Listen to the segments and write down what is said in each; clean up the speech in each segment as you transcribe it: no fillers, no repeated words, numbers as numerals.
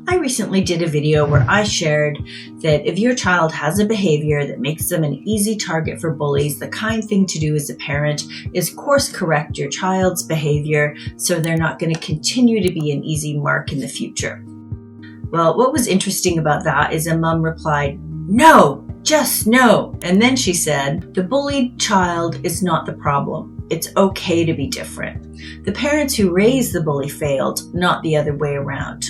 I recently did a video where I shared that if your child has a behavior that makes them an easy target for bullies, the kind thing to do as a parent is course correct your child's behavior so they're not going to continue to be an easy mark in the future. Well, what was interesting about that is a mom replied, "No, just no." And then she said, "The bullied child is not the problem. It's okay to be different. The parents who raised the bully failed, not the other way around."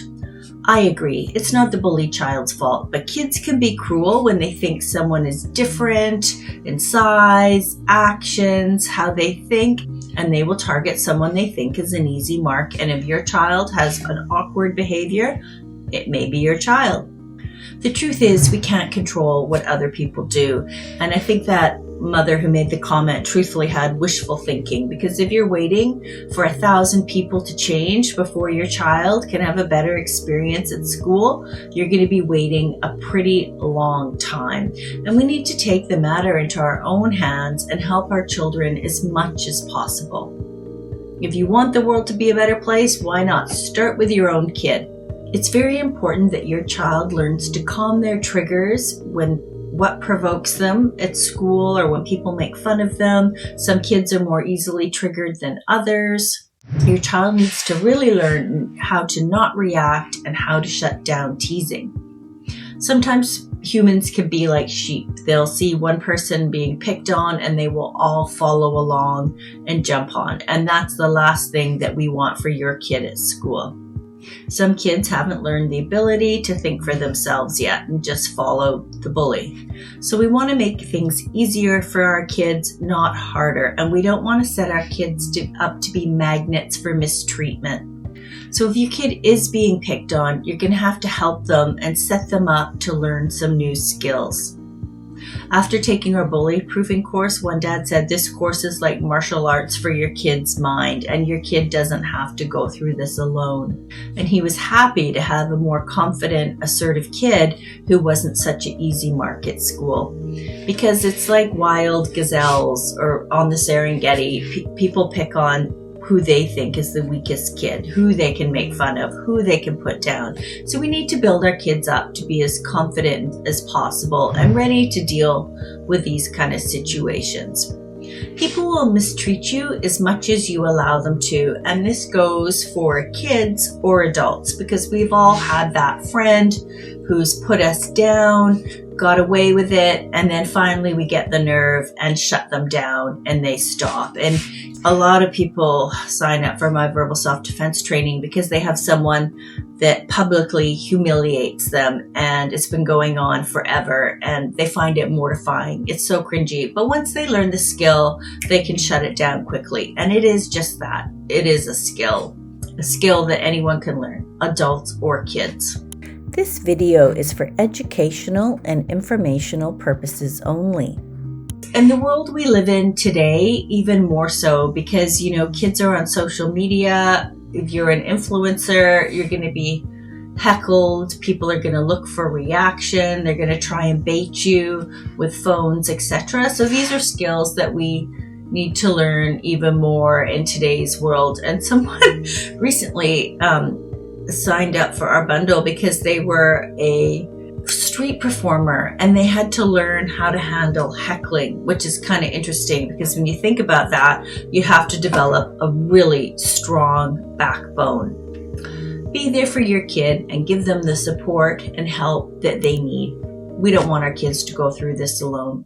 I agree, it's not the bullied child's fault, but kids can be cruel when they think someone is different in size, actions, how they think, and they will target someone they think is an easy mark. And if your child has an awkward behavior, it may be your child. The truth is, we can't control what other people do. And I think that mother who made the comment truthfully had wishful thinking, because if you're waiting for 1,000 people to change before your child can have a better experience at school, you're going to be waiting a pretty long time. And we need to take the matter into our own hands and help our children as much as possible. If you want the world to be a better place, why not start with your own kid? It's very important that your child learns to calm their triggers when what provokes them at school or when people make fun of them. Some kids are more easily triggered than others. Your child needs to really learn how to not react and how to shut down teasing. Sometimes humans can be like sheep. They'll see one person being picked on and they will all follow along and jump on. And that's the last thing that we want for your kid at school. Some kids haven't learned the ability to think for themselves yet and just follow the bully. So we want to make things easier for our kids, not harder. And we don't want to set our kids up to be magnets for mistreatment. So if your kid is being picked on, you're going to have to help them and set them up to learn some new skills. After taking our bully proofing course, one dad said, "This course is like martial arts for your kid's mind, and your kid doesn't have to go through this alone." And he was happy to have a more confident, assertive kid who wasn't such an easy mark at school. Because it's like wild gazelles or on the Serengeti, people pick on who they think is the weakest kid, who they can make fun of, who they can put down. So we need to build our kids up to be as confident as possible and ready to deal with these kind of situations. People will mistreat you as much as you allow them to, and this goes for kids or adults, because we've all had that friend who's put us down, got away with it, and then finally we get the nerve and shut them down and they stop. And a lot of people sign up for my verbal self-defense training because they have someone that publicly humiliates them, and it's been going on forever and they find it mortifying. It's so cringy. But once they learn the skill, they can shut it down quickly. And it is just that. It is a skill that anyone can learn, adults or kids. This video is for educational and informational purposes only. In the world we live in today, even more so, because, kids are on social media. If you're an influencer, you're going to be heckled. People are going to look for reaction. They're going to try and bait you with phones, etc. So these are skills that we need to learn even more in today's world. And someone recently signed up for our bundle because they were a street performer and they had to learn how to handle heckling, which is kind of interesting because when you think about that, you have to develop a really strong backbone. Be there for your kid and give them the support and help that they need. We don't want our kids to go through this alone.